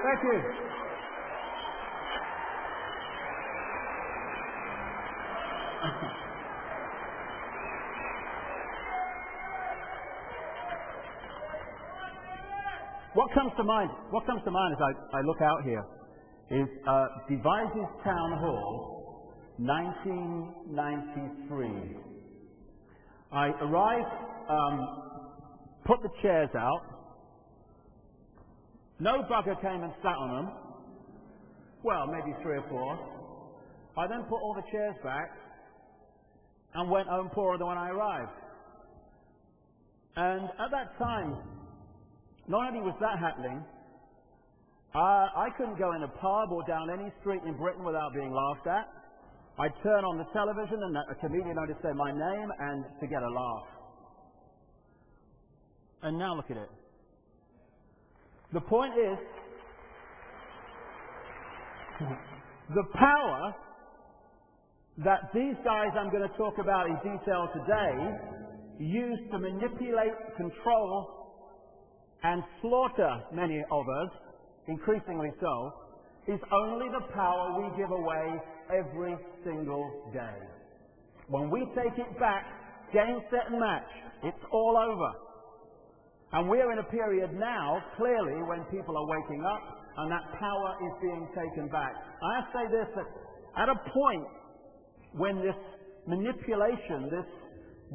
Thank you. What comes to mind as I look out here is Devizes Town Hall, 1993. I arrived, put the chairs out. No bugger came and sat on them. Well, maybe 3 or 4. I then put all the chairs back and went home poorer than when I arrived. And at that time, not only was that happening, I couldn't go in a pub or down any street in Britain without being laughed at. I'd turn on the television and a comedian would say my name and to get a laugh. And now look at it. The point is, the power that these guys I'm going to talk about in detail today use to manipulate, control, and slaughter many of us, increasingly so, is only the power we give away every single day. When we take it back, game, set, and match, it's all over. And we're in a period now, clearly, when people are waking up and that power is being taken back. I say this, that at a point when this manipulation, this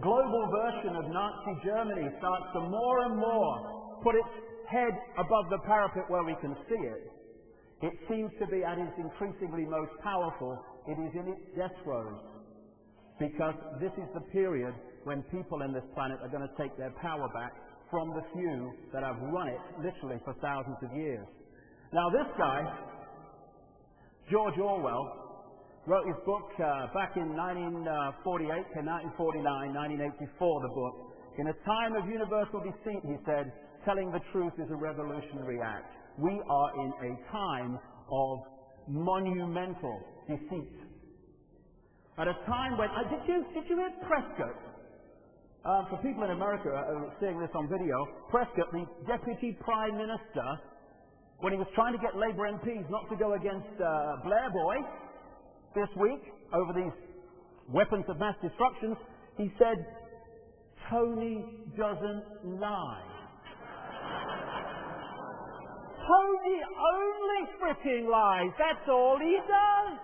global version of Nazi Germany starts to more and more put its head above the parapet where we can see it, it seems to be at its increasingly most powerful. It is in its death throes. Because this is the period when people in this planet are going to take their power back from the few that have run it literally for thousands of years. Now this guy, George Orwell, wrote his book back in 1948 to 1949, 1984, the book. In a time of universal deceit, he said, telling the truth is a revolutionary act. We are in a time of monumental deceit. At a time when, did you hear Prescott? For people in America seeing this on video, Prescott, the Deputy Prime Minister, when he was trying to get Labour MPs not to go against Blair Boy this week over these weapons of mass destruction, he said, Tony doesn't lie. Tony only freaking lies. That's all he does.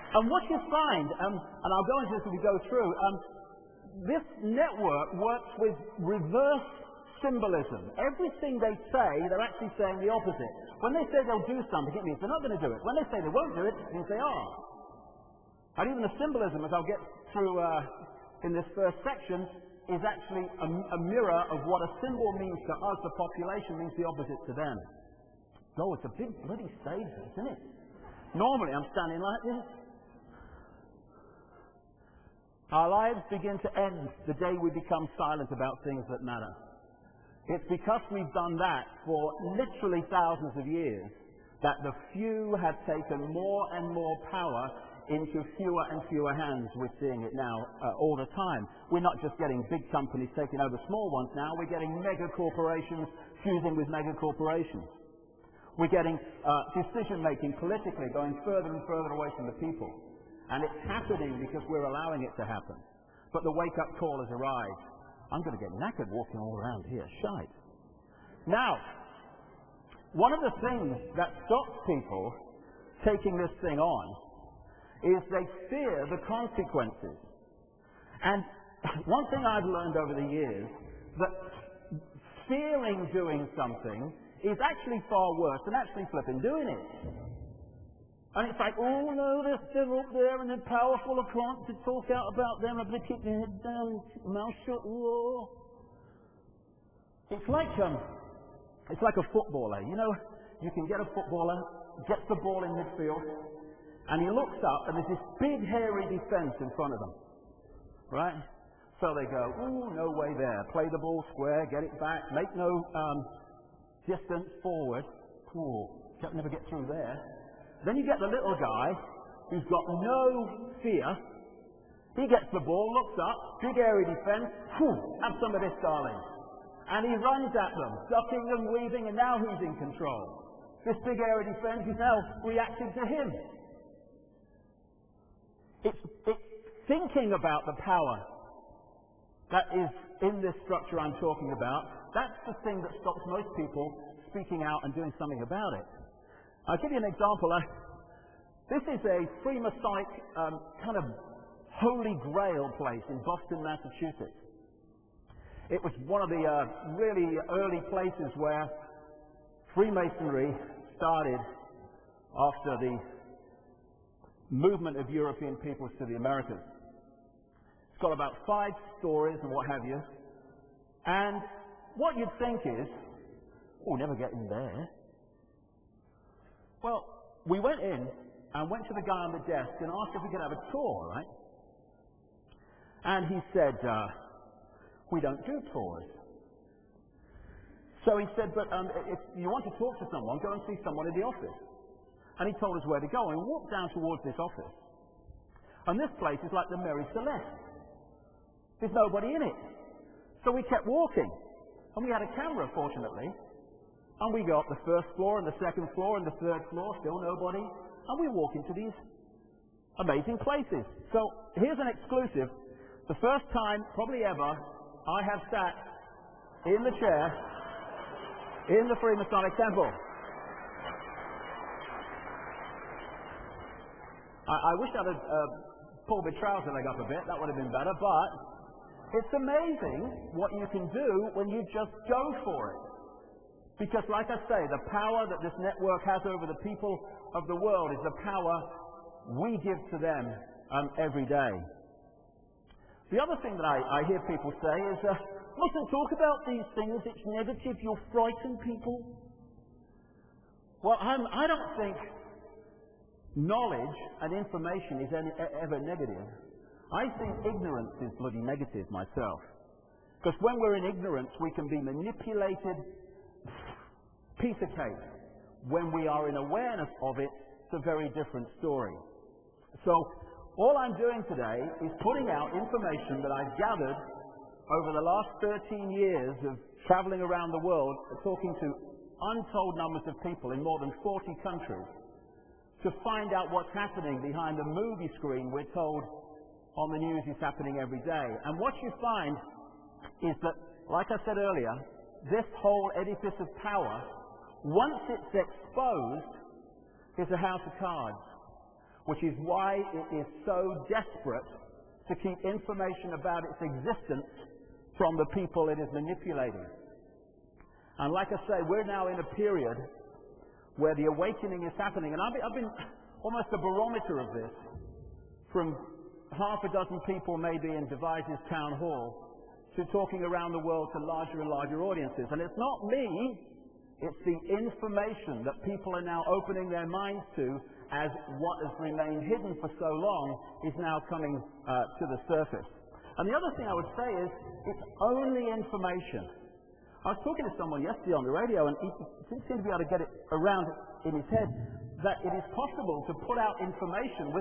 And what you find, and I'll go into this as we go through, this network works with reverse symbolism. Everything they say, they're actually saying the opposite. When they say they'll do something, it means they're not going to do it. When they say they won't do it, it means they are. And even the symbolism, as I'll get through in this first section, is actually a mirror of what a symbol means to us, the population, means the opposite to them. Oh, it's a big bloody stage, isn't it? Normally I'm standing like this. Our lives begin to end the day we become silent about things that matter. It's because we've done that for literally thousands of years that the few have taken more and more power into fewer and fewer hands. We're seeing it now all the time. We're not just getting big companies taking over small ones now, we're getting mega corporations fusing with mega corporations. We're getting decision-making politically going further and further away from the people. And it's happening because we're allowing it to happen. But the wake-up call has arrived. I'm going to get knackered walking all around here. Shite. Now, one of the things that stops people taking this thing on is they fear the consequences. And one thing I've learned over the years, that fearing doing something is actually far worse than actually flipping doing it. And it's like, oh no, they're still up there and they're powerful, I can't talk out about them, I'm going to keep their head down, keep my mouth shut, whoa. It's like a footballer, you know, you can get a footballer, gets the ball in midfield, and he looks up and there's this big hairy defense in front of them, right? So they go, oh, no way there, play the ball square, get it back, make no distance forward, cool, can't never get through there. Then you get the little guy who's got no fear. He gets the ball, looks up, big area defense, have some of this, darling. And he runs at them, ducking and weaving, and now who's in control? This big area defense is now reacting to him. It's thinking about the power that is in this structure I'm talking about. That's the thing that stops most people speaking out and doing something about it. I'll give you an example. This is a Freemasonic kind of holy grail place in Boston, Massachusetts. It was one of the really early places where Freemasonry started after the movement of European peoples to the Americas. It's got about 5 stories and what have you. And what you'd think is, we'll never get in there. Well, we went in and went to the guy on the desk and asked if we could have a tour, right? And he said, we don't do tours. So he said, but if you want to talk to someone, go and see someone in the office. And he told us where to go. And we walked down towards this office. And this place is like the Mary Celeste. There's nobody in it. So we kept walking. And we had a camera, fortunately. And we go up the first floor and the second floor and the third floor, still nobody. And we walk into these amazing places. So here's an exclusive. The first time, probably ever, I have sat in the chair in the Freemasonic Temple. I wish I'd have pulled my trouser leg up a bit. That would have been better. But it's amazing what you can do when you just go for it. Because, like I say, the power that this network has over the people of the world is the power we give to them every day. The other thing that I hear people say is, mustn't talk about these things, it's negative, you'll frighten people. Well, I don't think knowledge and information is ever negative. I think ignorance is bloody negative myself. Because when we're in ignorance, we can be manipulated, piece of cake. When we are in awareness of it, it's a very different story. So, all I'm doing today is putting out information that I've gathered over the last 13 years of traveling around the world, talking to untold numbers of people in more than 40 countries, to find out what's happening behind the movie screen we're told on the news is happening every day. And what you find is that, like I said earlier, this whole edifice of power, once it's exposed, is a house of cards, which is why it is so desperate to keep information about its existence from the people it is manipulating. And like I say, we're now in a period where the awakening is happening. And I've been almost a barometer of this, from half a dozen people maybe in Devises Town Hall to talking around the world to larger and larger audiences. And it's not me, it's the information that people are now opening their minds to, as what has remained hidden for so long is now coming to the surface. And the other thing I would say is, it's only information. I was talking to someone yesterday on the radio, and he didn't seem to be able to get it around in his head that it is possible to put out information without